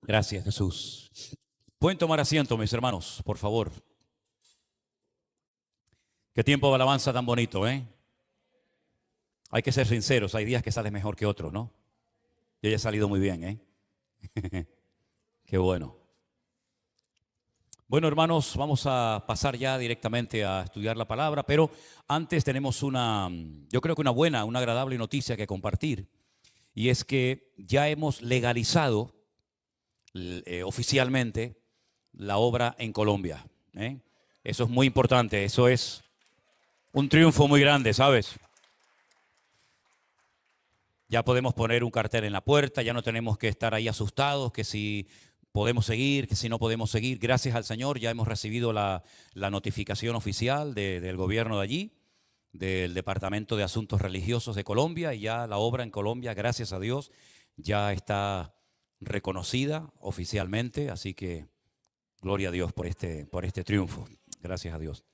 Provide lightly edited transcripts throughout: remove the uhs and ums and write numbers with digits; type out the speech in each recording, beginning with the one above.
Gracias, Jesús. Pueden tomar asiento, mis hermanos, por favor. Qué tiempo de alabanza tan bonito, ¿eh? Hay que ser sinceros, hay días que sales mejor que otros, ¿no? Yo ya he salido muy bien, ¿eh? Qué bueno. Bueno, hermanos, vamos a pasar ya directamente a estudiar la palabra, pero antes tenemos yo creo que una buena, una agradable noticia que compartir, y es que ya hemos legalizado oficialmente la obra en Colombia, ¿eh? Eso es muy importante, eso es un triunfo muy grande, ¿sabes? Ya podemos poner un cartel en la puerta, ya no tenemos que estar ahí asustados, que si podemos seguir, que si no podemos seguir. Gracias al Señor ya hemos recibido la notificación oficial del gobierno de allí, del Departamento de Asuntos Religiosos de Colombia, y ya la obra en Colombia, gracias a Dios, ya está reconocida oficialmente, así que gloria a Dios por este triunfo. Gracias a Dios.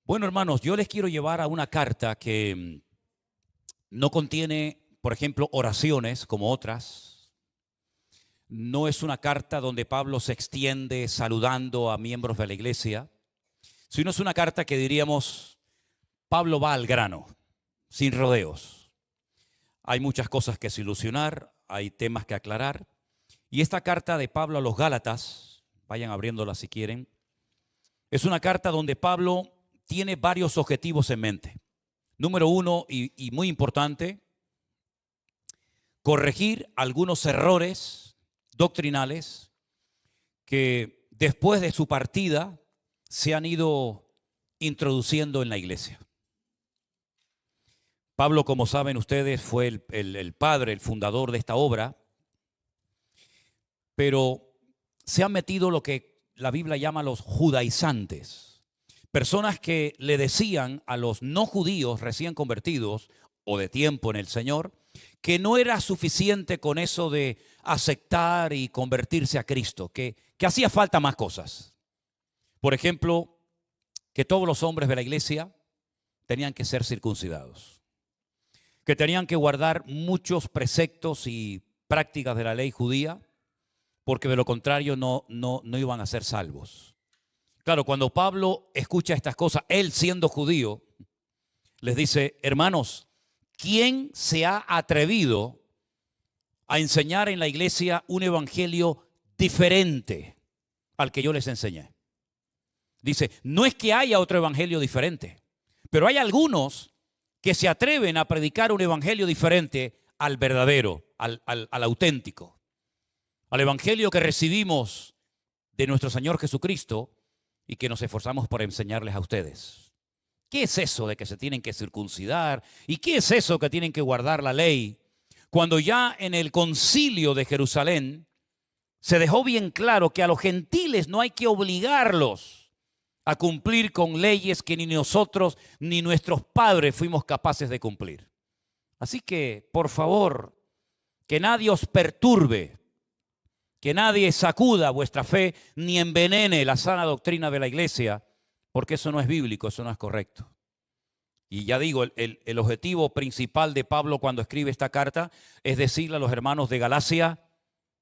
Bueno, hermanos, yo les quiero llevar a una carta que no contiene, por ejemplo, oraciones como otras. No es una carta donde Pablo se extiende saludando a miembros de la iglesia, sino es una carta que diríamos, Pablo va al grano, sin rodeos. Hay muchas cosas que solucionar, hay temas que aclarar. Y esta carta de Pablo a los Gálatas, vayan abriéndola si quieren, es una carta donde Pablo tiene varios objetivos en mente. Número uno, y muy importante, corregir algunos errores doctrinales que después de su partida se han ido introduciendo en la iglesia. Pablo, como saben ustedes, fue el padre, el fundador de esta obra, pero se han metido lo que la Biblia llama los judaizantes. Personas que le decían a los no judíos recién convertidos o de tiempo en el Señor que no era suficiente con eso de aceptar y convertirse a Cristo, que hacía falta más cosas. Por ejemplo, que todos los hombres de la iglesia tenían que ser circuncidados, que tenían que guardar muchos preceptos y prácticas de la ley judía, porque de lo contrario no iban a ser salvos. Claro, cuando Pablo escucha estas cosas, él siendo judío, les dice, hermanos, ¿quién se ha atrevido a enseñar en la iglesia un evangelio diferente al que yo les enseñé? Dice, no es que haya otro evangelio diferente, pero hay algunos que se atreven a predicar un evangelio diferente al verdadero, al auténtico, al evangelio que recibimos de nuestro Señor Jesucristo, y que nos esforzamos por enseñarles a ustedes. ¿Qué es eso de que se tienen que circuncidar? ¿Y qué es eso que tienen que guardar la ley? Cuando ya en el concilio de Jerusalén se dejó bien claro que a los gentiles no hay que obligarlos a cumplir con leyes que ni nosotros ni nuestros padres fuimos capaces de cumplir. Así que, por favor, que nadie os perturbe, que nadie sacuda vuestra fe ni envenene la sana doctrina de la iglesia, porque eso no es bíblico, eso no es correcto. Y ya digo, el objetivo principal de Pablo cuando escribe esta carta es decirle a los hermanos de Galacia,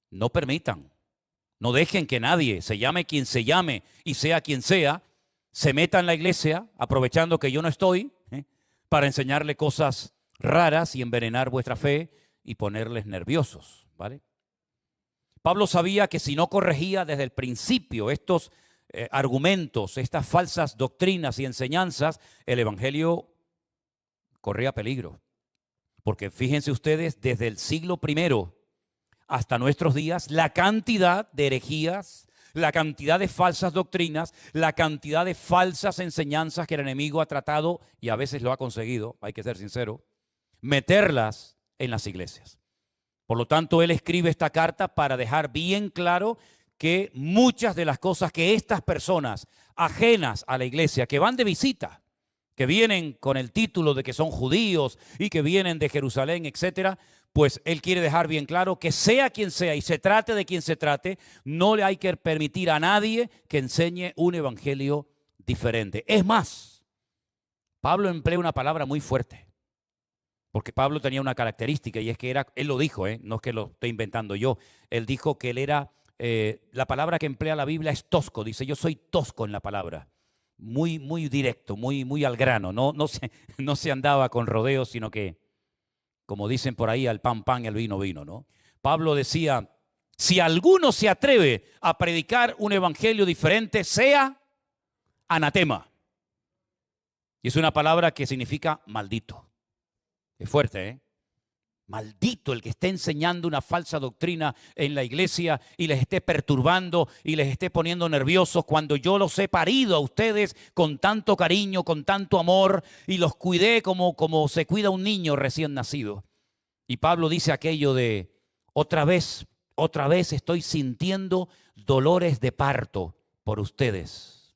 no permitan, no dejen que nadie, se llame quien se llame y sea quien sea, se meta en la iglesia, aprovechando que yo no estoy, para enseñarle cosas raras y envenenar vuestra fe y ponerles nerviosos, ¿vale? Pablo sabía que si no corregía desde el principio estos argumentos, estas falsas doctrinas y enseñanzas, el evangelio corría peligro. Porque fíjense ustedes, desde el siglo I hasta nuestros días, la cantidad de herejías, la cantidad de falsas doctrinas, la cantidad de falsas enseñanzas que el enemigo ha tratado, y a veces lo ha conseguido, hay que ser sincero, meterlas en las iglesias. Por lo tanto, él escribe esta carta para dejar bien claro que muchas de las cosas que estas personas ajenas a la iglesia, que van de visita, que vienen con el título de que son judíos y que vienen de Jerusalén, etcétera, pues él quiere dejar bien claro que sea quien sea y se trate de quien se trate, no le hay que permitir a nadie que enseñe un evangelio diferente. Es más, Pablo emplea una palabra muy fuerte, porque Pablo tenía una característica y es que él lo dijo, no es que lo esté inventando yo, él dijo que él era, la palabra que emplea la Biblia es tosco, dice yo soy tosco en la palabra, muy, muy directo, muy, muy al grano, no se andaba con rodeos, sino que, como dicen por ahí, al pan, pan y al vino, vino, ¿no? Pablo decía, si alguno se atreve a predicar un evangelio diferente, sea anatema. Y es una palabra que significa maldito. Es fuerte, ¿eh? Maldito el que esté enseñando una falsa doctrina en la iglesia y les esté perturbando y les esté poniendo nerviosos cuando yo los he parido a ustedes con tanto cariño, con tanto amor y los cuidé como se cuida un niño recién nacido. Y Pablo dice aquello de otra vez estoy sintiendo dolores de parto por ustedes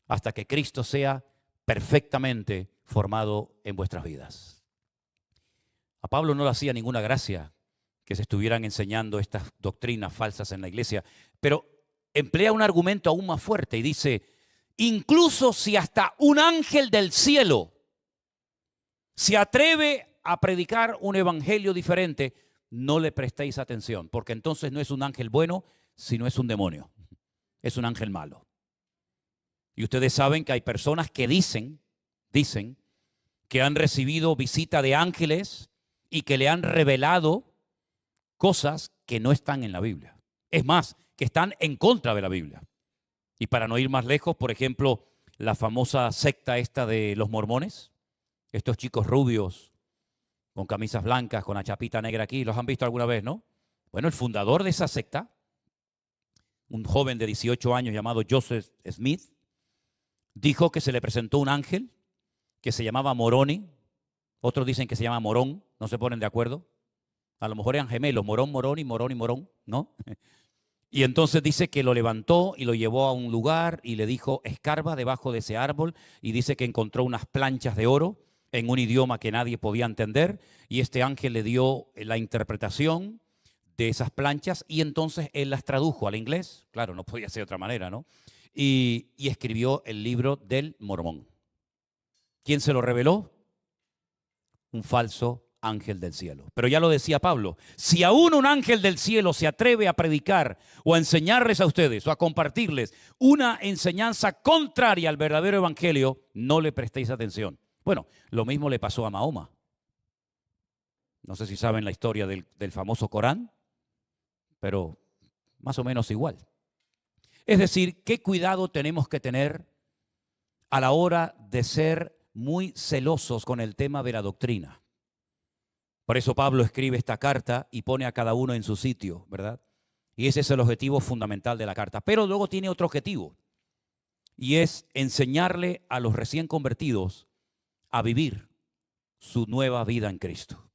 hasta que Cristo sea perfectamente formado en vuestras vidas. A Pablo no le hacía ninguna gracia que se estuvieran enseñando estas doctrinas falsas en la iglesia, pero emplea un argumento aún más fuerte y dice, incluso si hasta un ángel del cielo se atreve a predicar un evangelio diferente, no le prestéis atención, porque entonces no es un ángel bueno, sino es un demonio, es un ángel malo. Y ustedes saben que hay personas que dicen que han recibido visita de ángeles y que le han revelado cosas que no están en la Biblia. Es más, que están en contra de la Biblia. Y para no ir más lejos, por ejemplo, la famosa secta esta de los mormones, estos chicos rubios con camisas blancas, con la chapita negra aquí, ¿los han visto alguna vez, no? Bueno, el fundador de esa secta, un joven de 18 años llamado Joseph Smith, dijo que se le presentó un ángel que se llamaba Moroni. Otros dicen que se llama Morón, no se ponen de acuerdo. A lo mejor eran gemelos, Morón, Morón y Morón y Morón, ¿no? Y entonces dice que lo levantó y lo llevó a un lugar y le dijo, escarba debajo de ese árbol, y dice que encontró unas planchas de oro en un idioma que nadie podía entender, y este ángel le dio la interpretación de esas planchas y entonces él las tradujo al inglés, claro, no podía ser de otra manera, ¿no? Y escribió el libro del Mormón. ¿Quién se lo reveló? Un falso ángel del cielo. Pero ya lo decía Pablo, si aún un ángel del cielo se atreve a predicar o a enseñarles a ustedes o a compartirles una enseñanza contraria al verdadero evangelio, no le prestéis atención. Bueno, lo mismo le pasó a Mahoma. No sé si saben la historia del famoso Corán, pero más o menos igual. Es decir, qué cuidado tenemos que tener a la hora de ser muy celosos con el tema de la doctrina. Por eso Pablo escribe esta carta y pone a cada uno en su sitio, ¿verdad? Y ese es el objetivo fundamental de la carta. Pero luego tiene otro objetivo, y es enseñarle a los recién convertidos a vivir su nueva vida en Cristo.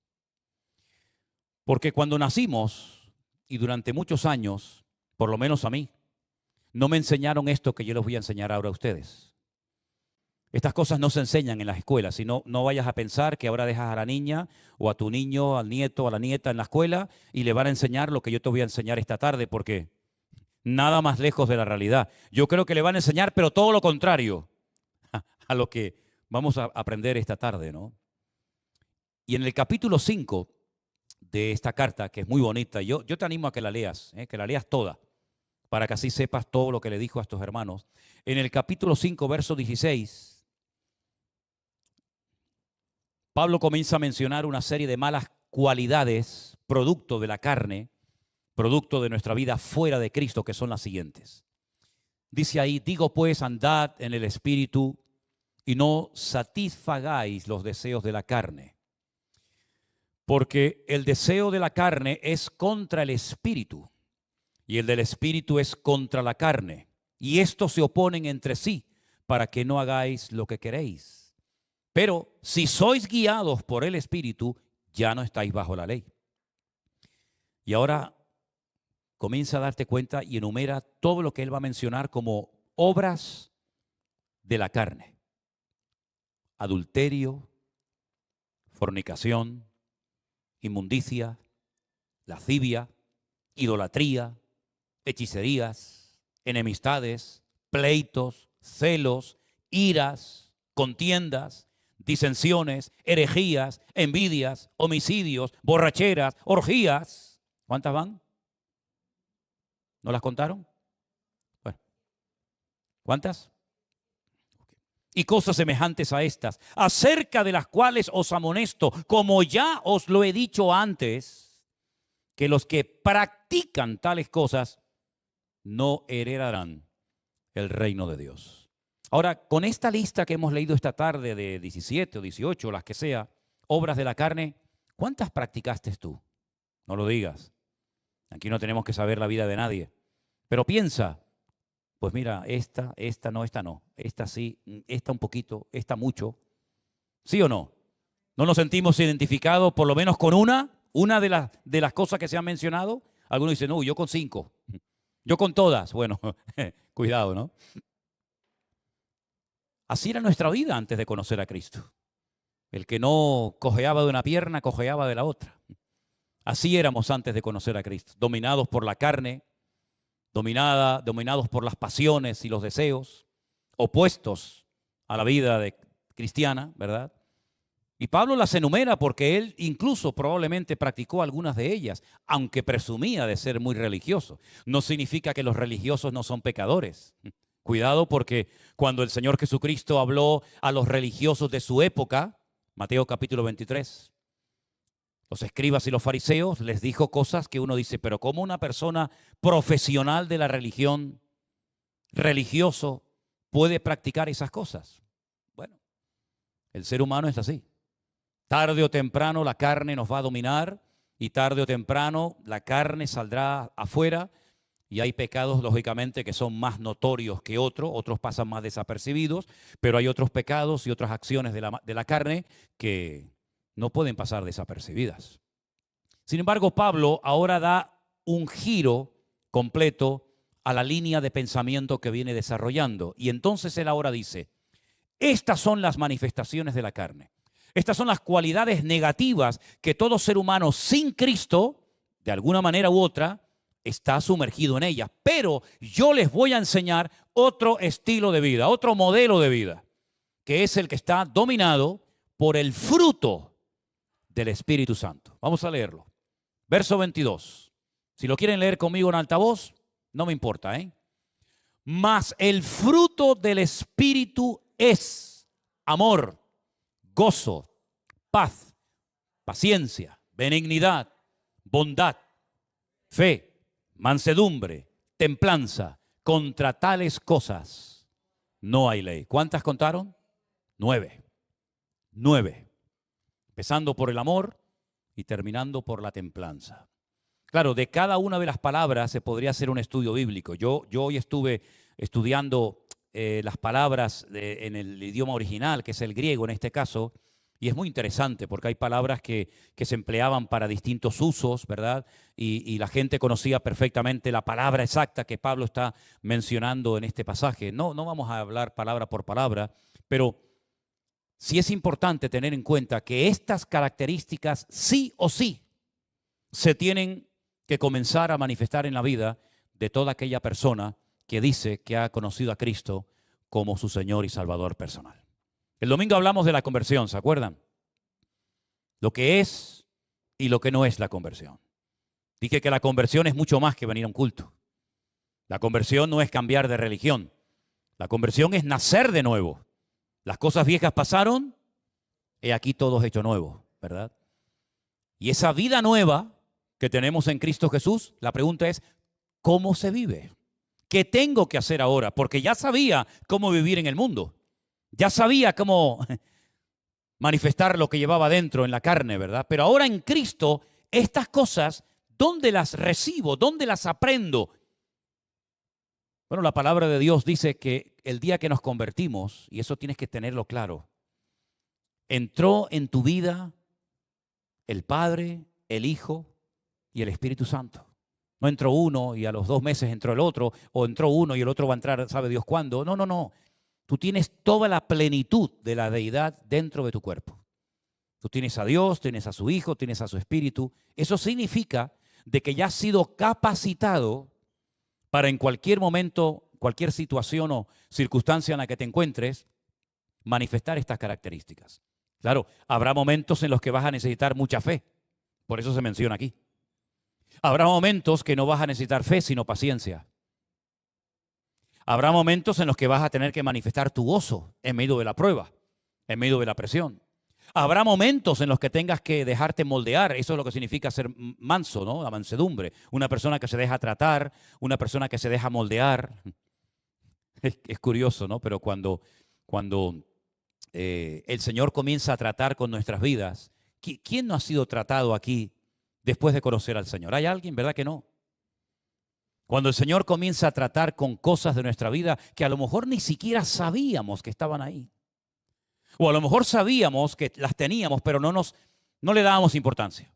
Porque cuando nacimos, y durante muchos años, por lo menos a mí, no me enseñaron esto que yo les voy a enseñar ahora a ustedes. Estas cosas no se enseñan en las escuelas, sino no vayas a pensar que ahora dejas a la niña o a tu niño, al nieto, a la nieta en la escuela y le van a enseñar lo que yo te voy a enseñar esta tarde, porque nada más lejos de la realidad. Yo creo que le van a enseñar, pero todo lo contrario a lo que vamos a aprender esta tarde, ¿no? Y en el capítulo 5 de esta carta, que es muy bonita, yo te animo a que la leas toda, para que así sepas todo lo que le dijo a estos hermanos. En el capítulo 5, verso 16, Pablo comienza a mencionar una serie de malas cualidades, producto de la carne, producto de nuestra vida fuera de Cristo, que son las siguientes. Dice ahí, digo pues, andad en el Espíritu y no satisfagáis los deseos de la carne. Porque el deseo de la carne es contra el Espíritu y el del Espíritu es contra la carne. Y estos se oponen entre sí para que no hagáis lo que queréis. Pero si sois guiados por el Espíritu, ya no estáis bajo la ley. Y ahora comienza a darte cuenta y enumera todo lo que él va a mencionar como obras de la carne. Adulterio, fornicación, inmundicia, lascivia, idolatría, hechicerías, enemistades, pleitos, celos, iras, contiendas, disensiones, herejías, envidias, homicidios, borracheras, orgías. ¿Cuántas van? ¿No las contaron? Bueno, ¿cuántas? Y cosas semejantes a estas, acerca de las cuales os amonesto, como ya os lo he dicho antes, que los que practican tales cosas no heredarán el reino de Dios. Ahora, con esta lista que hemos leído esta tarde de 17 o 18, las que sea, obras de la carne, ¿cuántas practicaste tú? No lo digas. Aquí no tenemos que saber la vida de nadie. Pero piensa, pues mira, esta no, esta sí, esta un poquito, esta mucho. ¿Sí o no? ¿No nos sentimos identificados por lo menos con una de las cosas que se han mencionado? Algunos dicen, no, yo con 5, yo con todas. Bueno, cuidado, ¿no? Así era nuestra vida antes de conocer a Cristo. El que no cojeaba de una pierna, cojeaba de la otra. Así éramos antes de conocer a Cristo, dominados por la carne, dominados por las pasiones y los deseos, opuestos a la vida cristiana, ¿verdad? Y Pablo las enumera porque él incluso probablemente practicó algunas de ellas, aunque presumía de ser muy religioso. No significa que los religiosos no son pecadores. Cuidado, porque cuando el Señor Jesucristo habló a los religiosos de su época, Mateo capítulo 23, los escribas y los fariseos les dijo cosas que uno dice, pero ¿cómo una persona profesional de la religión, religioso, puede practicar esas cosas? Bueno, el ser humano es así. Tarde o temprano la carne nos va a dominar y tarde o temprano la carne saldrá afuera. Y hay pecados, lógicamente, que son más notorios que otros pasan más desapercibidos, pero hay otros pecados y otras acciones de la carne que no pueden pasar desapercibidas. Sin embargo, Pablo ahora da un giro completo a la línea de pensamiento que viene desarrollando. Y entonces él ahora dice, estas son las manifestaciones de la carne. Estas son las cualidades negativas que todo ser humano sin Cristo, de alguna manera u otra, está sumergido en ellas. Pero yo les voy a enseñar otro estilo de vida, otro modelo de vida, que es el que está dominado por el fruto del Espíritu Santo. Vamos a leerlo. Verso 22. Si lo quieren leer conmigo en altavoz, no me importa, ¿eh? Mas el fruto del Espíritu es amor, gozo, paz, paciencia, benignidad, bondad, fe, mansedumbre, templanza. Contra tales cosas no hay ley. ¿Cuántas contaron? 9. 9. Empezando por el amor y terminando por la templanza. Claro, de cada una de las palabras se podría hacer un estudio bíblico. Yo hoy estuve estudiando las palabras en el idioma original, que es el griego en este caso, y es muy interesante porque hay palabras que se empleaban para distintos usos, ¿verdad? Y la gente conocía perfectamente la palabra exacta que Pablo está mencionando en este pasaje. No vamos a hablar palabra por palabra, pero sí es importante tener en cuenta que estas características sí o sí se tienen que comenzar a manifestar en la vida de toda aquella persona que dice que ha conocido a Cristo como su Señor y Salvador personal. El domingo hablamos de la conversión, ¿se acuerdan? Lo que es y lo que no es la conversión. Dije que la conversión es mucho más que venir a un culto. La conversión no es cambiar de religión. La conversión es nacer de nuevo. Las cosas viejas pasaron, he aquí todo es hecho nuevo, ¿verdad? Y esa vida nueva que tenemos en Cristo Jesús, la pregunta es, ¿cómo se vive? ¿Qué tengo que hacer ahora? Porque ya sabía cómo vivir en el mundo. Ya sabía cómo manifestar lo que llevaba dentro en la carne, ¿verdad? Pero ahora en Cristo, estas cosas, ¿dónde las recibo? ¿Dónde las aprendo? Bueno, la palabra de Dios dice que el día que nos convertimos, y eso tienes que tenerlo claro, entró en tu vida el Padre, el Hijo y el Espíritu Santo. No entró uno y a los 2 meses entró el otro, o entró uno y el otro va a entrar, ¿sabe Dios cuándo? No. Tú tienes toda la plenitud de la deidad dentro de tu cuerpo. Tú tienes a Dios, tienes a su Hijo, tienes a su Espíritu. Eso significa de que ya has sido capacitado para en cualquier momento, cualquier situación o circunstancia en la que te encuentres, manifestar estas características. Claro, habrá momentos en los que vas a necesitar mucha fe. Por eso se menciona aquí. Habrá momentos que no vas a necesitar fe, sino paciencia. Habrá momentos en los que vas a tener que manifestar tu gozo en medio de la prueba, en medio de la presión. Habrá momentos en los que tengas que dejarte moldear. Eso es lo que significa ser manso, ¿no? La mansedumbre. Una persona que se deja tratar, una persona que se deja moldear. Es curioso, ¿no? Pero cuando el Señor comienza a tratar con nuestras vidas, ¿quién no ha sido tratado aquí después de conocer al Señor? ¿Hay alguien? ¿Verdad que no? Cuando el Señor comienza a tratar con cosas de nuestra vida que a lo mejor ni siquiera sabíamos que estaban ahí. O a lo mejor sabíamos que las teníamos, pero no le dábamos importancia.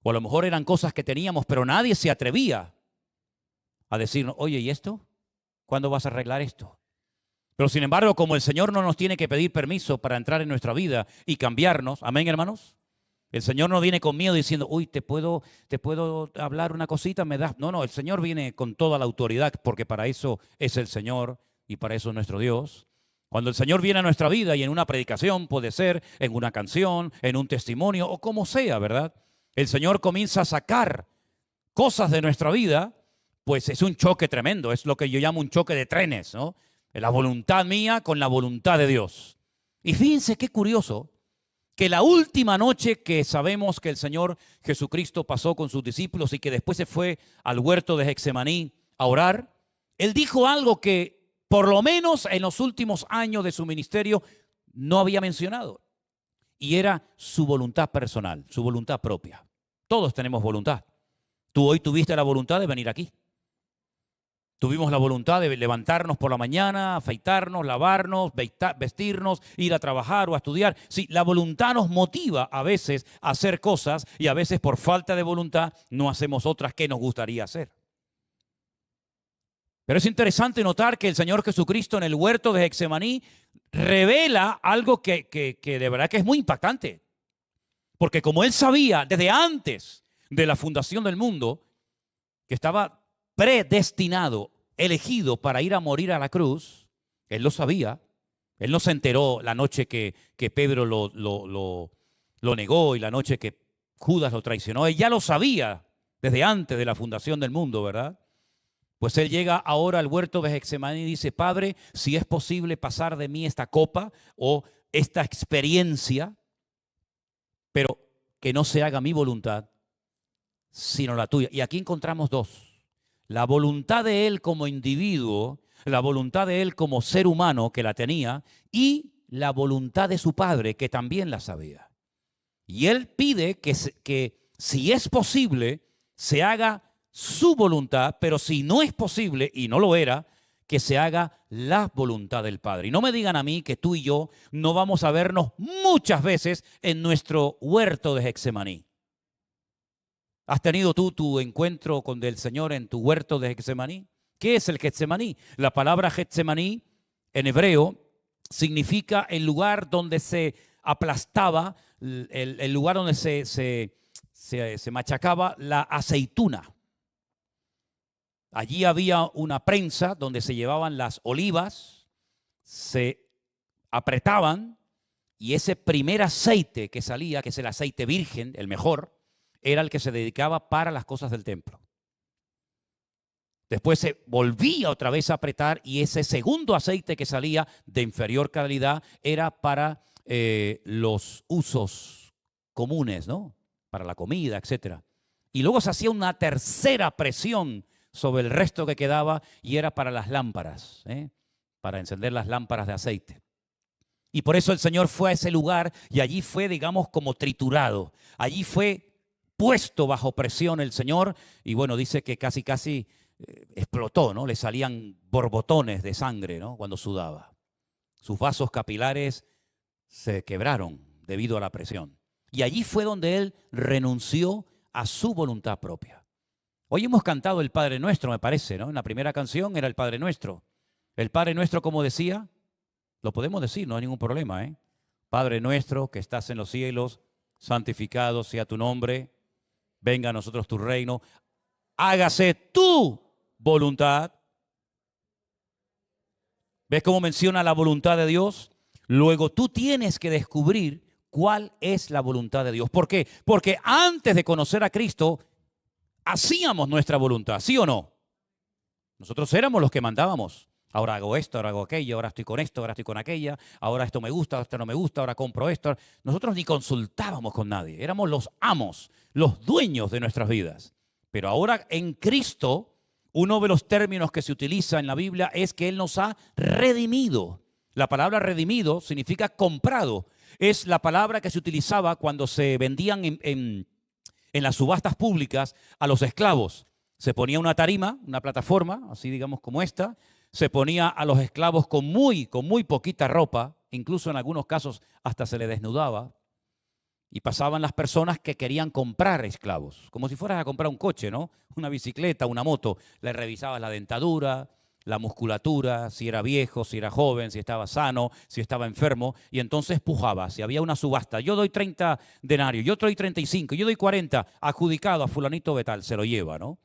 O a lo mejor eran cosas que teníamos, pero nadie se atrevía a decirnos, oye, ¿y esto? ¿Cuándo vas a arreglar esto? Pero sin embargo, como el Señor no nos tiene que pedir permiso para entrar en nuestra vida y cambiarnos, amén, hermanos. El Señor no viene con miedo diciendo, uy, te puedo hablar una cosita, me das. No, el Señor viene con toda la autoridad, porque para eso es el Señor y para eso es nuestro Dios. Cuando el Señor viene a nuestra vida y en una predicación, puede ser en una canción, en un testimonio o como sea, ¿verdad? El Señor comienza a sacar cosas de nuestra vida, pues es un choque tremendo, es lo que yo llamo un choque de trenes, ¿no? La voluntad mía con la voluntad de Dios. Y fíjense qué curioso, que la última noche que sabemos que el Señor Jesucristo pasó con sus discípulos y que después se fue al huerto de Getsemaní a orar, Él dijo algo que por lo menos en los últimos años de su ministerio no había mencionado. Y era su voluntad personal, su voluntad propia. Todos tenemos voluntad. Tú hoy tuviste la voluntad de venir aquí. Tuvimos la voluntad de levantarnos por la mañana, afeitarnos, lavarnos, vestirnos, ir a trabajar o a estudiar. Sí, la voluntad nos motiva a veces a hacer cosas y a veces por falta de voluntad no hacemos otras que nos gustaría hacer. Pero es interesante notar que el Señor Jesucristo en el huerto de Getsemaní revela algo que de verdad que es muy impactante. Porque como Él sabía desde antes de la fundación del mundo que estaba predestinado, elegido para ir a morir a la cruz, Él lo sabía. Él no se enteró la noche que Pedro lo negó y la noche que Judas lo traicionó. Él ya lo sabía desde antes de la fundación del mundo, ¿verdad? Pues Él llega ahora al huerto de Getsemaní y dice, Padre, si es posible pasar de mí esta copa o esta experiencia, pero que no se haga mi voluntad, sino la tuya. Y aquí encontramos dos. La voluntad de Él como individuo, la voluntad de Él como ser humano que la tenía y la voluntad de su Padre que también la sabía. Y Él pide que si es posible, se haga su voluntad, pero si no es posible, y no lo era, que se haga la voluntad del Padre. Y no me digan a mí que tú y yo no vamos a vernos muchas veces en nuestro huerto de Getsemaní. ¿Has tenido tú tu encuentro con el Señor en tu huerto de Getsemaní? ¿Qué es el Getsemaní? La palabra Getsemaní en hebreo significa el lugar donde se aplastaba, el lugar donde se machacaba la aceituna. Allí había una prensa donde se llevaban las olivas, se apretaban y ese primer aceite que salía, que es el aceite virgen, el mejor, era el que se dedicaba para las cosas del templo. Después se volvía otra vez a apretar y ese segundo aceite que salía de inferior calidad era para los usos comunes, ¿no? Para la comida, etc. Y luego se hacía una tercera presión sobre el resto que quedaba y era para las lámparas, para encender las lámparas de aceite. Y por eso el Señor fue a ese lugar y allí fue, digamos, como triturado. Allí fue puesto bajo presión el Señor y bueno, dice que casi explotó, ¿no? Le salían borbotones de sangre, ¿no? Cuando sudaba. Sus vasos capilares se quebraron debido a la presión. Y allí fue donde Él renunció a su voluntad propia. Hoy hemos cantado el Padre Nuestro, me parece, ¿no? En la primera canción era el Padre Nuestro. El Padre Nuestro, como decía, lo podemos decir, no hay ningún problema, ¿eh? Padre Nuestro que estás en los cielos, santificado sea tu nombre, venga a nosotros tu reino, hágase tu voluntad. ¿Ves cómo menciona la voluntad de Dios? Luego tú tienes que descubrir cuál es la voluntad de Dios. ¿Por qué? Porque antes de conocer a Cristo, hacíamos nuestra voluntad, ¿sí o no? Nosotros éramos los que mandábamos. Ahora hago esto, ahora hago aquello, ahora estoy con esto, ahora estoy con aquella, ahora esto me gusta, esto no me gusta, ahora compro esto. Nosotros ni consultábamos con nadie, éramos los amos, los dueños de nuestras vidas. Pero ahora en Cristo, uno de los términos que se utiliza en la Biblia es que Él nos ha redimido. La palabra redimido significa comprado. Es la palabra que se utilizaba cuando se vendían en las subastas públicas a los esclavos. Se ponía una tarima, una plataforma, así digamos como esta. Se ponía a los esclavos con muy poquita ropa, incluso en algunos casos hasta se les desnudaba, y pasaban las personas que querían comprar esclavos, como si fueras a comprar un coche, ¿no? Una bicicleta, una moto. Le revisabas la dentadura, la musculatura, si era viejo, si era joven, si estaba sano, si estaba enfermo, y entonces pujaba. Si había una subasta, yo doy 30 denarios, yo doy 35, yo doy 40, adjudicado a fulanito de tal, se lo lleva, ¿no?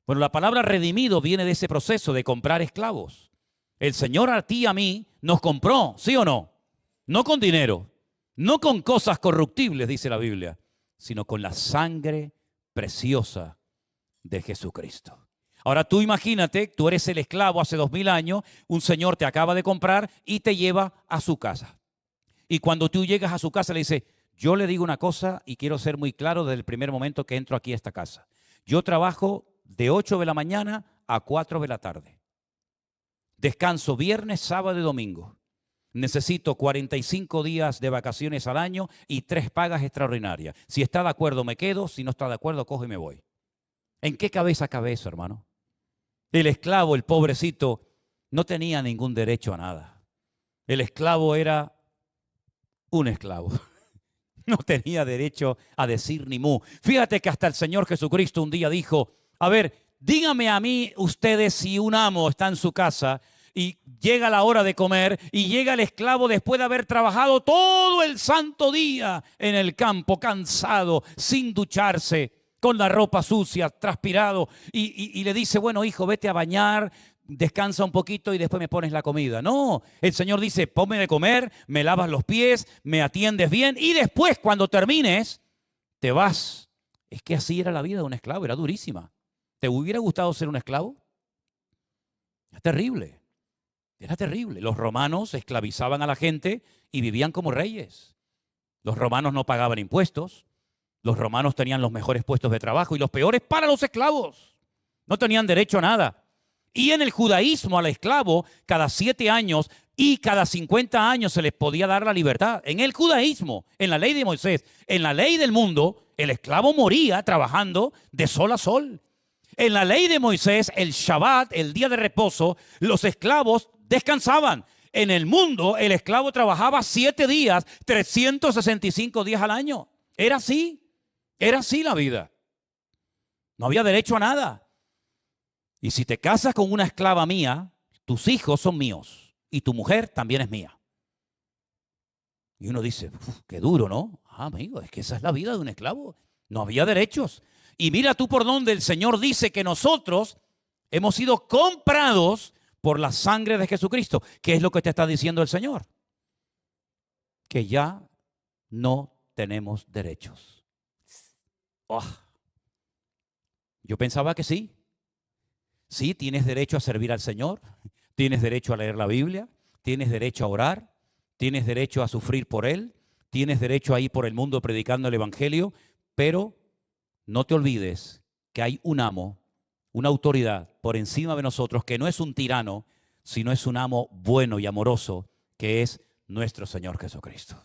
Bueno, la palabra redimido viene de ese proceso de comprar esclavos. El Señor a ti y a mí nos compró, ¿sí o no? No con dinero, no con cosas corruptibles, dice la Biblia, sino con la sangre preciosa de Jesucristo. Ahora tú imagínate, tú eres el esclavo hace 2000 años, un señor te acaba de comprar y te lleva a su casa. Y cuando tú llegas a su casa le dice, yo le digo una cosa y quiero ser muy claro desde el primer momento que entro aquí a esta casa. Yo trabajo de 8 de la mañana a 4 de la tarde. Descanso viernes, sábado y domingo. Necesito 45 días de vacaciones al año y 3 pagas extraordinarias. Si está de acuerdo me quedo, si no está de acuerdo cojo y me voy. ¿En qué cabeza cabe eso, hermano? El esclavo, el pobrecito, no tenía ningún derecho a nada. El esclavo era un esclavo. No tenía derecho a decir ni mu. Fíjate que hasta el Señor Jesucristo un día dijo, a ver, díganme a mí ustedes si un amo está en su casa y llega la hora de comer y llega el esclavo después de haber trabajado todo el santo día en el campo, cansado, sin ducharse, con la ropa sucia, transpirado, y le dice, bueno, hijo, vete a bañar, descansa un poquito y después me pones la comida. No, el Señor dice, ponme de comer, me lavas los pies, me atiendes bien y después cuando termines, te vas. Es que así era la vida de un esclavo, era durísima. ¿Te hubiera gustado ser un esclavo? Era terrible, era terrible. Los romanos esclavizaban a la gente y vivían como reyes. Los romanos no pagaban impuestos. Los romanos tenían los mejores puestos de trabajo y los peores para los esclavos. No tenían derecho a nada. Y en el judaísmo al esclavo cada 7 años y cada 50 años se les podía dar la libertad. En el judaísmo, en la ley de Moisés, en la ley del mundo, el esclavo moría trabajando de sol a sol. En la ley de Moisés, el Shabbat, el día de reposo, los esclavos descansaban. En el mundo, el esclavo trabajaba 7 días, 365 días al año. Era así la vida. No había derecho a nada. Y si te casas con una esclava mía, tus hijos son míos y tu mujer también es mía. Y uno dice, qué duro, ¿no? Ah, amigo, es que esa es la vida de un esclavo. No había derechos. Y mira tú por donde el Señor dice que nosotros hemos sido comprados por la sangre de Jesucristo. ¿Qué es lo que te está diciendo el Señor? Que ya no tenemos derechos. Oh. Yo pensaba que sí. Sí, tienes derecho a servir al Señor, tienes derecho a leer la Biblia, tienes derecho a orar, tienes derecho a sufrir por Él, tienes derecho a ir por el mundo predicando el Evangelio, pero no te olvides que hay un amo, una autoridad por encima de nosotros que no es un tirano, sino es un amo bueno y amoroso, que es nuestro Señor Jesucristo.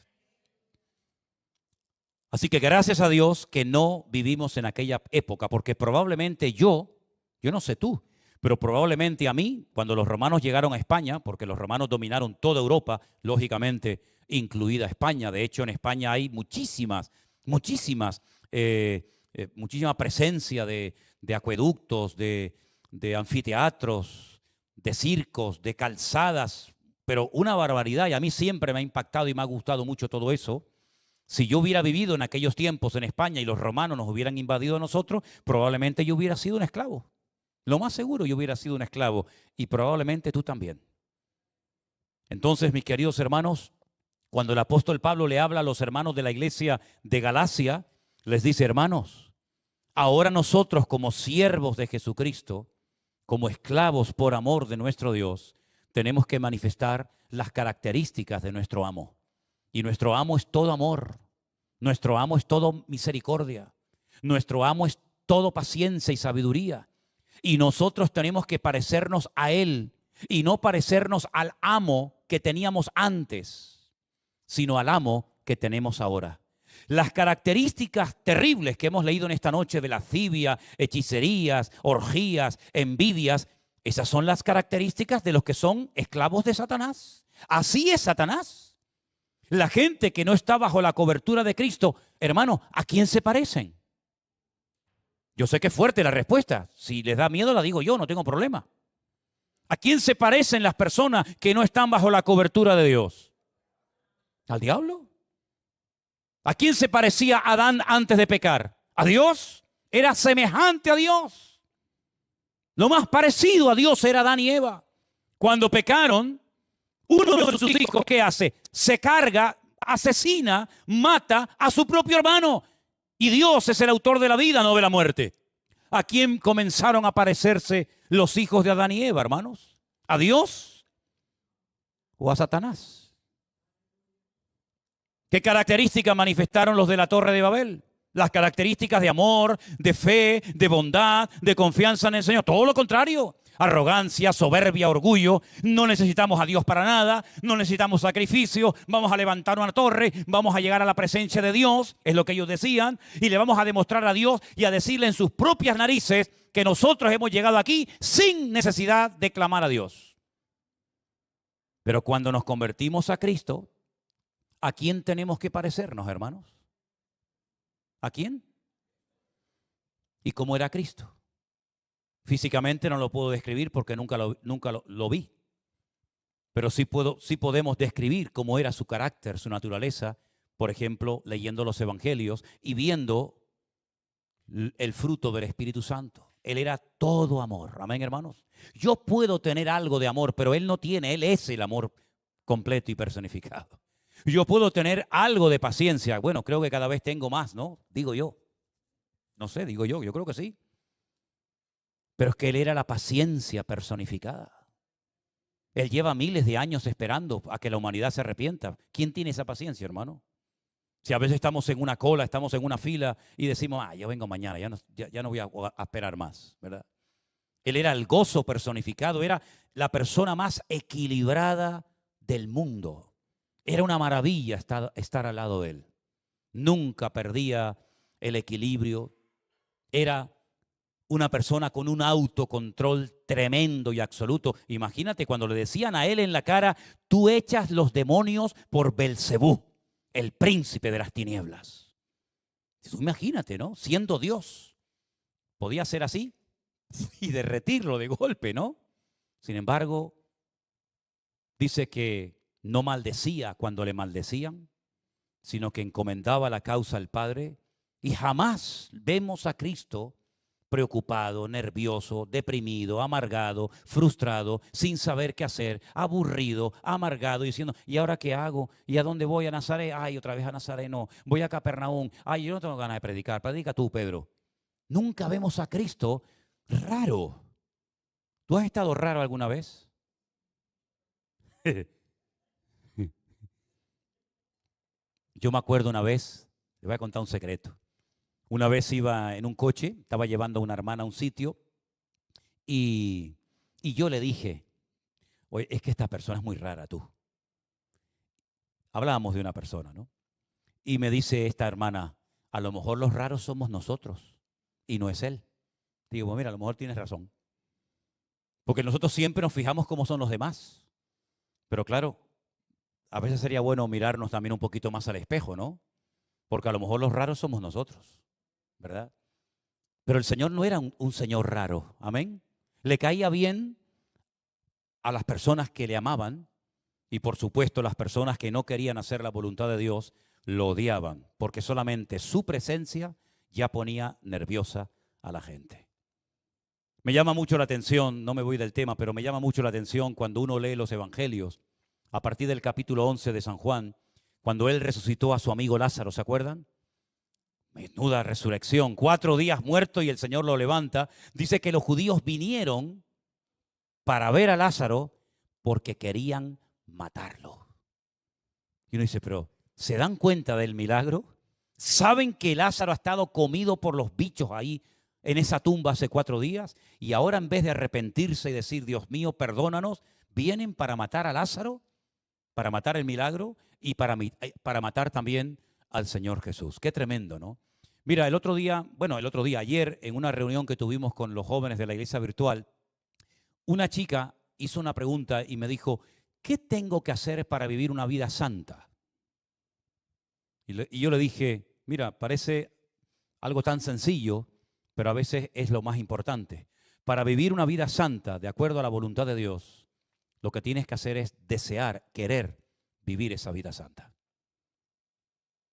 Así que gracias a Dios que no vivimos en aquella época, porque probablemente yo no sé tú, pero probablemente a mí, cuando los romanos llegaron a España, porque los romanos dominaron toda Europa, lógicamente incluida España. De hecho, en España hay muchísima presencia de acueductos, de anfiteatros, de circos, de calzadas, pero una barbaridad. Y a mí siempre me ha impactado y me ha gustado mucho todo eso. Si yo hubiera vivido en aquellos tiempos en España y los romanos nos hubieran invadido a nosotros, probablemente yo hubiera sido un esclavo. Lo más seguro yo hubiera sido un esclavo y probablemente tú también. Entonces, mis queridos hermanos, Cuando el apóstol Pablo le habla a los hermanos de la iglesia de Galacia, les dice: hermanos, ahora nosotros como siervos de Jesucristo, como esclavos por amor de nuestro Dios, tenemos que manifestar las características de nuestro amo. Y nuestro amo es todo amor, nuestro amo es todo misericordia, nuestro amo es todo paciencia y sabiduría. Y nosotros tenemos que parecernos a Él y no parecernos al amo que teníamos antes, sino al amo que tenemos ahora. Las características terribles que hemos leído en esta noche de lascivia, hechicerías, orgías, envidias, esas son las características de los que son esclavos de Satanás. Así es Satanás. La gente que no está bajo la cobertura de Cristo, hermano, ¿a quién se parecen? Yo sé que es fuerte la respuesta. Si les da miedo la digo yo, no tengo problema. ¿A quién se parecen las personas que no están bajo la cobertura de Dios? ¿Al diablo? ¿A quién se parecía Adán antes de pecar? ¿A Dios? Era semejante a Dios. Lo más parecido a Dios era Adán y Eva. Cuando pecaron, uno de sus hijos, ¿qué hace? Se carga, asesina, mata a su propio hermano. Y Dios es el autor de la vida, no de la muerte. ¿A quién comenzaron a parecerse los hijos de Adán y Eva, hermanos? ¿A Dios o a Satanás? ¿Qué características manifestaron los de la Torre de Babel? Las características de amor, de fe, de bondad, de confianza en el Señor. Todo lo contrario. Arrogancia, soberbia, orgullo. No necesitamos a Dios para nada. No necesitamos sacrificio. Vamos a levantar una torre. Vamos a llegar a la presencia de Dios. Es lo que ellos decían. Y le vamos a demostrar a Dios y a decirle en sus propias narices que nosotros hemos llegado aquí sin necesidad de clamar a Dios. Pero cuando nos convertimos a Cristo, ¿a quién tenemos que parecernos, hermanos? ¿A quién? ¿Y cómo era Cristo? Físicamente no lo puedo describir porque nunca lo vi. Pero sí podemos describir cómo era su carácter, su naturaleza, por ejemplo, leyendo los evangelios y viendo el fruto del Espíritu Santo. Él era todo amor. Amén, hermanos. Yo puedo tener algo de amor, pero Él no tiene. Él es el amor completo y personificado. Yo puedo tener algo de paciencia. Bueno, creo que cada vez tengo más, ¿no? Digo yo. No sé, digo yo creo que sí. Pero es que Él era la paciencia personificada. Él lleva miles de años esperando a que la humanidad se arrepienta. ¿Quién tiene esa paciencia, hermano? Si a veces estamos en una cola, estamos en una fila y decimos: yo vengo mañana, ya no voy a esperar más, ¿verdad? Él era el gozo personificado, era la persona más equilibrada del mundo. Era una maravilla estar al lado de Él. Nunca perdía el equilibrio. Era una persona con un autocontrol tremendo y absoluto. Imagínate cuando le decían a Él en la cara: tú echas los demonios por Belcebú, el príncipe de las tinieblas. Imagínate, ¿no? Siendo Dios, podía ser así y derretirlo de golpe, ¿no? Sin embargo, dice que no maldecía cuando le maldecían, sino que encomendaba la causa al Padre. Y jamás vemos a Cristo preocupado, nervioso, deprimido, amargado, frustrado, sin saber qué hacer, aburrido, amargado, diciendo: ¿y ahora qué hago? ¿Y a dónde voy? ¿A Nazaret? Ay, otra vez a Nazaret, no. Voy a Capernaum. Ay, yo no tengo ganas de predicar. Predica tú, Pedro. Nunca vemos a Cristo raro. ¿Tú has estado raro alguna vez? Yo me acuerdo una vez, le voy a contar un secreto. Una vez iba en un coche, estaba llevando a una hermana a un sitio y yo le dije: oye, es que esta persona es muy rara, tú. Hablábamos de una persona, ¿no? Y me dice esta hermana: a lo mejor los raros somos nosotros y no es él. Digo: pues mira, a lo mejor tienes razón. Porque nosotros siempre nos fijamos cómo son los demás. Pero claro, a veces sería bueno mirarnos también un poquito más al espejo, ¿no? Porque a lo mejor los raros somos nosotros, ¿verdad? Pero el Señor no era un Señor raro, amén. Le caía bien a las personas que le amaban y por supuesto las personas que no querían hacer la voluntad de Dios lo odiaban, porque solamente su presencia ya ponía nerviosa a la gente. Me llama mucho la atención, no me voy del tema, pero me llama mucho la atención cuando uno lee los evangelios, a partir del capítulo 11 de San Juan, Cuando Él resucitó a su amigo Lázaro, ¿se acuerdan? Menuda resurrección, 4 días muerto y el Señor lo levanta. Dice que los judíos vinieron para ver a Lázaro porque querían matarlo. Y uno dice, pero ¿se dan cuenta del milagro? ¿Saben que Lázaro ha estado comido por los bichos ahí en esa tumba hace 4 días? Y ahora en vez de arrepentirse y decir, Dios mío, perdónanos, vienen para matar a Lázaro, para matar el milagro y para matar también al Señor Jesús. Qué tremendo, ¿no? Mira, ayer, en una reunión que tuvimos con los jóvenes de la iglesia virtual, una chica hizo una pregunta y me dijo, ¿qué tengo que hacer para vivir una vida santa? Y yo le dije, mira, parece algo tan sencillo, pero a veces es lo más importante. Para vivir una vida santa, de acuerdo a la voluntad de Dios, lo que tienes que hacer es desear, querer vivir esa vida santa.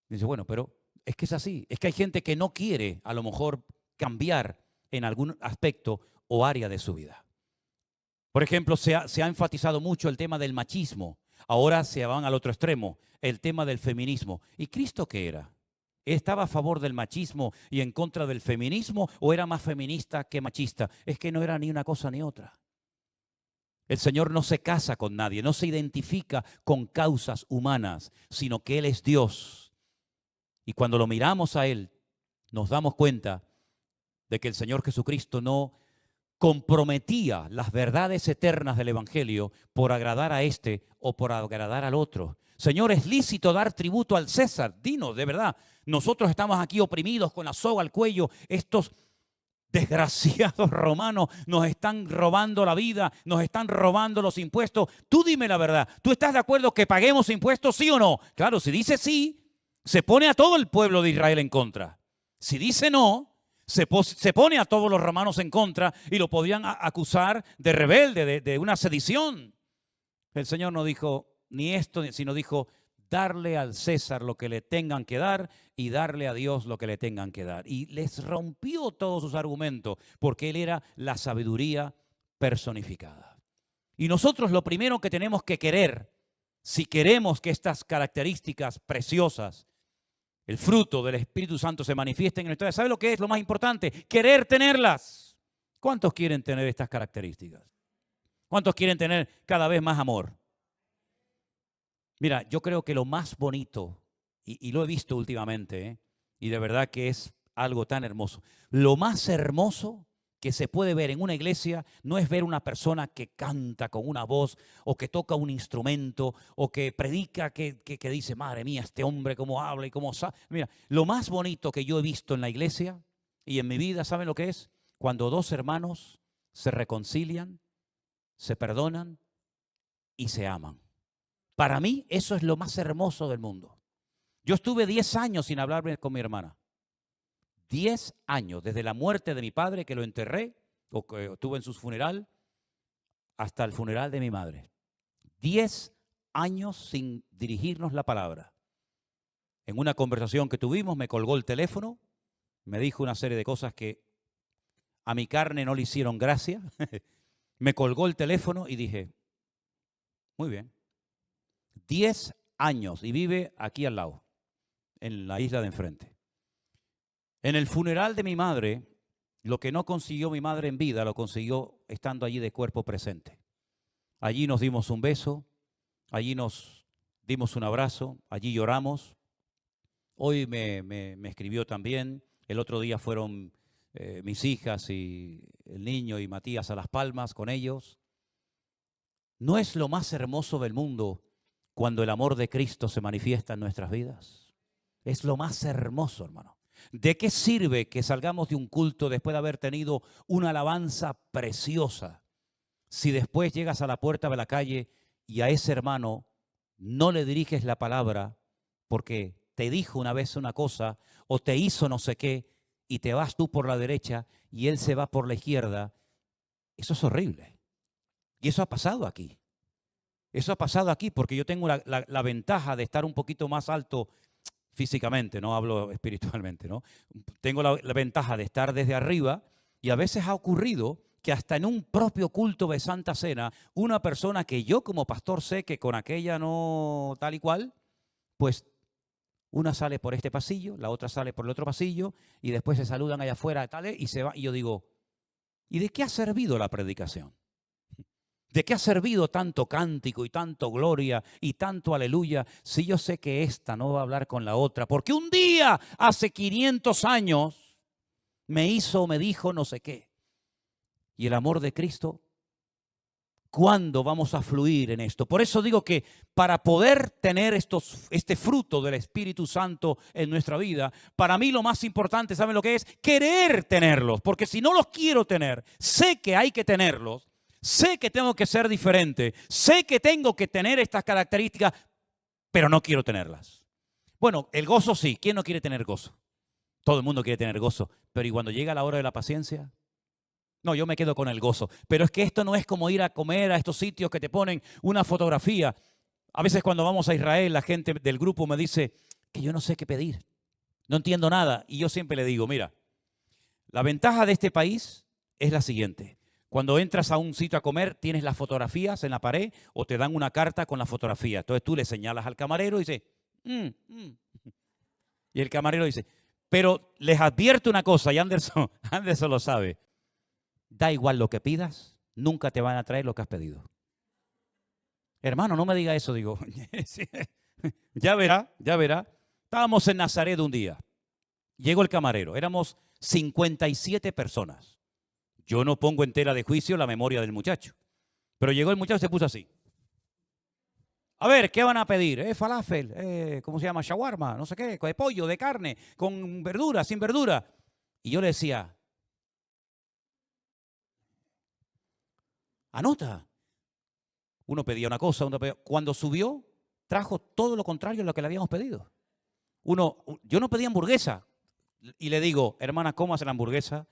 Dice, bueno, pero es que es así. Es que hay gente que no quiere a lo mejor cambiar en algún aspecto o área de su vida. Por ejemplo, se ha enfatizado mucho el tema del machismo. Ahora se van al otro extremo, el tema del feminismo. ¿Y Cristo qué era? ¿Estaba a favor del machismo y en contra del feminismo o era más feminista que machista? Es que no era ni una cosa ni otra. El Señor no se casa con nadie, no se identifica con causas humanas, sino que Él es Dios. Y cuando lo miramos a Él, nos damos cuenta de que el Señor Jesucristo no comprometía las verdades eternas del Evangelio por agradar a este o por agradar al otro. Señor, es lícito dar tributo al César. Dinos, de verdad, nosotros estamos aquí oprimidos con la soga al cuello. Estos desgraciados romanos nos están robando la vida, nos están robando los impuestos. Tú dime la verdad, ¿tú estás de acuerdo que paguemos impuestos, sí o no? Claro, si dice sí, se pone a todo el pueblo de Israel en contra. Si dice no, se pone a todos los romanos en contra y lo podían acusar de rebelde, de una sedición. El Señor no dijo ni esto, sino dijo, darle al César lo que le tengan que dar y darle a Dios lo que le tengan que dar. Y les rompió todos sus argumentos porque Él era la sabiduría personificada. Y nosotros lo primero que tenemos que querer, si queremos que estas características preciosas, el fruto del Espíritu Santo se manifiesten en nuestra vida, ¿sabe lo que es lo más importante? Querer tenerlas. ¿Cuántos quieren tener estas características? ¿Cuántos quieren tener cada vez más amor? Mira, yo creo que lo más bonito, y lo he visto últimamente, y de verdad que es algo tan hermoso, lo más hermoso que se puede ver en una iglesia no es ver una persona que canta con una voz o que toca un instrumento o que predica, que dice, madre mía, este hombre cómo habla y cómo sabe. Mira, lo más bonito que yo he visto en la iglesia y en mi vida, ¿saben lo que es? Cuando 2 hermanos se reconcilian, se perdonan y se aman. Para mí eso es lo más hermoso del mundo. Yo estuve 10 años sin hablar con mi hermana. 10 años, desde la muerte de mi padre, que lo enterré, o que estuve en su funeral, hasta el funeral de mi madre. 10 años sin dirigirnos la palabra. En una conversación que tuvimos, me colgó el teléfono, me dijo una serie de cosas que a mi carne no le hicieron gracia. Me colgó el teléfono y dije, muy bien. 10 años y vive aquí al lado, en la isla de enfrente. En el funeral de mi madre, lo que no consiguió mi madre en vida, lo consiguió estando allí de cuerpo presente. Allí nos dimos un beso, allí nos dimos un abrazo, allí lloramos. Hoy me escribió también, el otro día fueron mis hijas y el niño y Matías a Las Palmas con ellos. ¿No es lo más hermoso del mundo cuando el amor de Cristo se manifiesta en nuestras vidas? Es lo más hermoso, hermano. ¿De qué sirve que salgamos de un culto después de haber tenido una alabanza preciosa si después llegas a la puerta de la calle y a ese hermano no le diriges la palabra porque te dijo una vez una cosa o te hizo no sé qué y te vas tú por la derecha y él se va por la izquierda? Eso es horrible. Y eso ha pasado aquí. Eso ha pasado aquí porque yo tengo la ventaja de estar un poquito más alto físicamente, no hablo espiritualmente, ¿no? Tengo la ventaja de estar desde arriba y a veces ha ocurrido que hasta en un propio culto de Santa Cena, una persona que yo como pastor sé que con aquella no tal y cual, pues una sale por este pasillo, la otra sale por el otro pasillo y después se saludan allá afuera y se va. Y yo digo, ¿y de qué ha servido la predicación? ¿De qué ha servido tanto cántico y tanto gloria y tanto aleluya si yo sé que esta no va a hablar con la otra? Porque un día, hace 500 años, me dijo no sé qué. Y el amor de Cristo, ¿cuándo vamos a fluir en esto? Por eso digo que para poder tener este fruto del Espíritu Santo en nuestra vida, para mí lo más importante, ¿saben lo que es? Querer tenerlos. Porque si no los quiero tener, sé que hay que tenerlos. Sé que tengo que ser diferente, sé que tengo que tener estas características, pero no quiero tenerlas. Bueno, el gozo sí, ¿quién no quiere tener gozo? Todo el mundo quiere tener gozo, pero ¿y cuando llega la hora de la paciencia? No, yo me quedo con el gozo, pero es que esto no es como ir a comer a estos sitios que te ponen una fotografía. A veces cuando vamos a Israel, la gente del grupo me dice que yo no sé qué pedir, no entiendo nada, y yo siempre le digo, mira, la ventaja de este país es la siguiente. Cuando entras a un sitio a comer, tienes las fotografías en la pared o te dan una carta con la fotografía. Entonces tú le señalas al camarero y dices, y el camarero dice, pero les advierto una cosa, y Anderson lo sabe, da igual lo que pidas, nunca te van a traer lo que has pedido. Hermano, no me diga eso, digo, ya verá. Estábamos en Nazaret un día, llegó el camarero, éramos 57 personas. Yo no pongo en tela de juicio la memoria del muchacho. Pero llegó el muchacho y se puso así. A ver, ¿qué van a pedir? Falafel, ¿cómo se llama? Shawarma, no sé qué, de pollo, de carne, con verdura, sin verdura. Y yo le decía, anota. Uno pedía una cosa, cuando subió, trajo todo lo contrario a lo que le habíamos pedido. Yo no pedía hamburguesa. Y le digo, hermana, cómase la hamburguesa,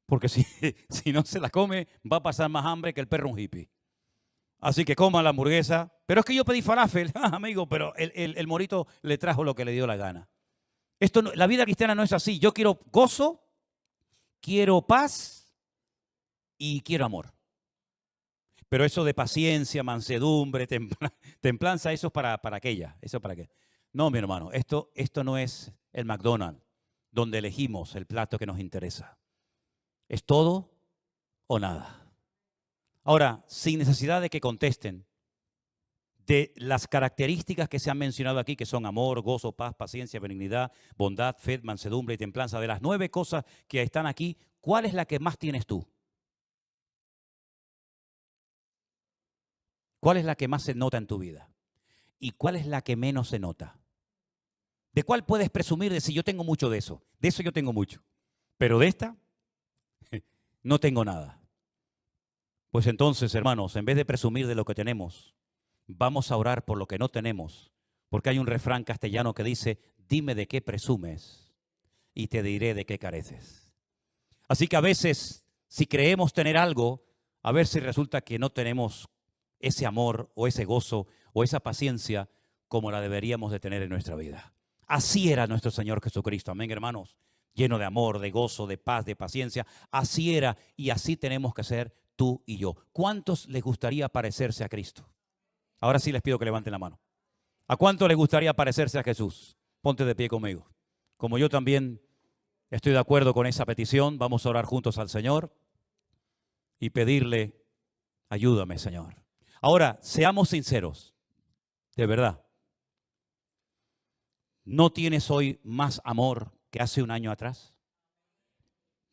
porque si no se la come, va a pasar más hambre que el perro un hippie. Así que coma la hamburguesa. Pero es que yo pedí falafel, amigo, pero el morito le trajo lo que le dio la gana. La vida cristiana no es así. Yo quiero gozo, quiero paz y quiero amor. Pero eso de paciencia, mansedumbre, templanza, eso es para aquella. ¿Eso para qué? No, mi hermano, esto no es el McDonald's, donde elegimos el plato que nos interesa. Es todo o nada. Ahora, sin necesidad de que contesten, de las características que se han mencionado aquí, que son amor, gozo, paz, paciencia, benignidad, bondad, fe, mansedumbre y templanza, de las 9 cosas que están aquí, ¿cuál es la que más tienes tú? ¿Cuál es la que más se nota en tu vida? ¿Y cuál es la que menos se nota? ¿De cuál puedes presumir de si yo tengo mucho de eso? De eso yo tengo mucho. Pero de esta, no tengo nada. Pues entonces, hermanos, en vez de presumir de lo que tenemos, vamos a orar por lo que no tenemos. Porque hay un refrán castellano que dice, dime de qué presumes y te diré de qué careces. Así que a veces, si creemos tener algo, a ver si resulta que no tenemos ese amor o ese gozo o esa paciencia como la deberíamos de tener en nuestra vida. Así era nuestro Señor Jesucristo, amén, hermanos, lleno de amor, de gozo, de paz, de paciencia. Así era y así tenemos que ser tú y yo. ¿Cuántos les gustaría parecerse a Cristo? Ahora sí les pido que levanten la mano. ¿A cuánto les gustaría parecerse a Jesús? Ponte de pie conmigo. Como yo también estoy de acuerdo con esa petición, vamos a orar juntos al Señor y pedirle, ayúdame, Señor. Ahora, seamos sinceros, de verdad. ¿No tienes hoy más amor que hace un año atrás?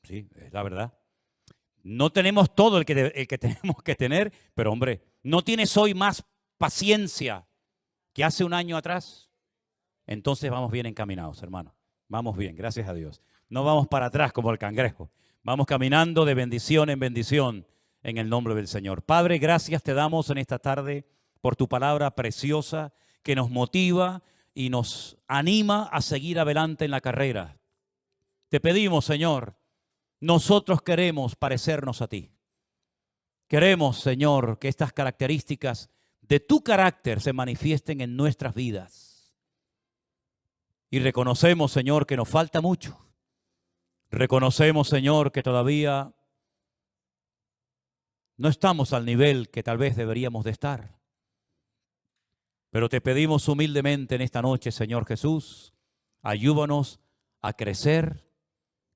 Sí, es la verdad. No tenemos todo el que tenemos que tener, pero hombre, ¿no tienes hoy más paciencia que hace un año atrás? Entonces vamos bien encaminados, hermano. Vamos bien, gracias a Dios. No vamos para atrás como el cangrejo. Vamos caminando de bendición en bendición en el nombre del Señor. Padre, gracias te damos en esta tarde por tu palabra preciosa que nos motiva y nos anima a seguir adelante en la carrera. Te pedimos, Señor, nosotros queremos parecernos a ti. Queremos, Señor, que estas características de tu carácter se manifiesten en nuestras vidas. Y reconocemos, Señor, que nos falta mucho. Reconocemos, Señor, que todavía no estamos al nivel que tal vez deberíamos de estar. Pero te pedimos humildemente en esta noche, Señor Jesús, ayúdanos a crecer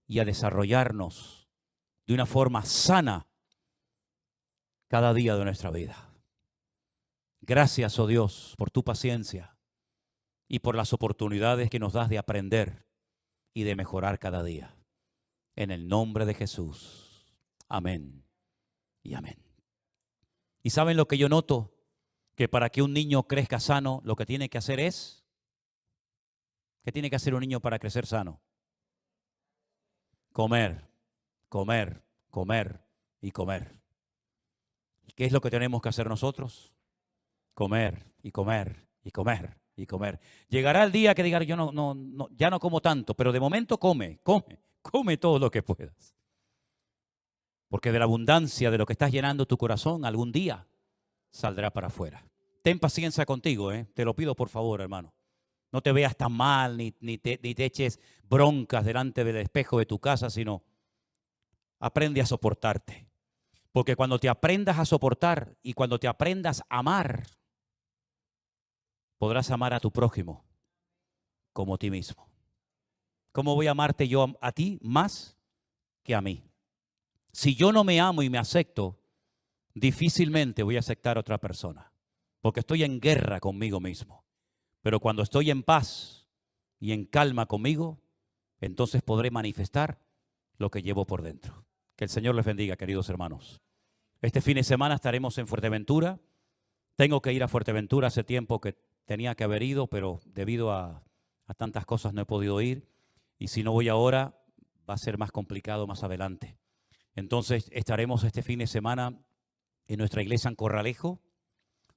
y a desarrollarnos de una forma sana cada día de nuestra vida. Gracias, oh Dios, por tu paciencia y por las oportunidades que nos das de aprender y de mejorar cada día. En el nombre de Jesús. Amén y amén. ¿Y saben lo que yo noto? Que para que un niño crezca sano, lo que tiene que hacer es... ¿Qué tiene que hacer un niño para crecer sano? Comer, comer, comer y comer. ¿Qué es lo que tenemos que hacer nosotros? Comer y comer y comer y comer. Llegará el día que diga, yo ya no como tanto, pero de momento come todo lo que puedas. Porque de la abundancia de lo que estás llenando tu corazón, algún día saldrá para afuera. Ten paciencia contigo, te lo pido por favor, hermano. No te veas tan mal, ni te eches broncas delante del espejo de tu casa, sino aprende a soportarte. Porque cuando te aprendas a soportar y cuando te aprendas a amar, podrás amar a tu prójimo como a ti mismo. ¿Cómo voy a amarte yo a ti más que a mí? Si yo no me amo y me acepto, difícilmente voy a aceptar a otra persona, porque estoy en guerra conmigo mismo. Pero cuando estoy en paz y en calma conmigo, entonces podré manifestar lo que llevo por dentro. Que el Señor les bendiga, queridos hermanos. Este fin de semana estaremos en Fuerteventura. Tengo que ir a Fuerteventura, hace tiempo que tenía que haber ido, pero debido a tantas cosas no he podido ir. Y si no voy ahora, va a ser más complicado más adelante. Entonces estaremos este fin de semana en nuestra iglesia en Corralejo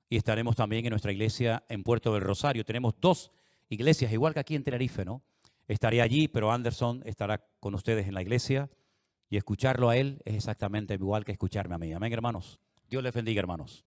y estaremos también en nuestra iglesia en Puerto del Rosario. Tenemos 2 iglesias, igual que aquí en Tenerife, ¿no? Estaré allí, pero Anderson estará con ustedes en la iglesia y escucharlo a él es exactamente igual que escucharme a mí. Amén, hermanos. Dios les bendiga, hermanos.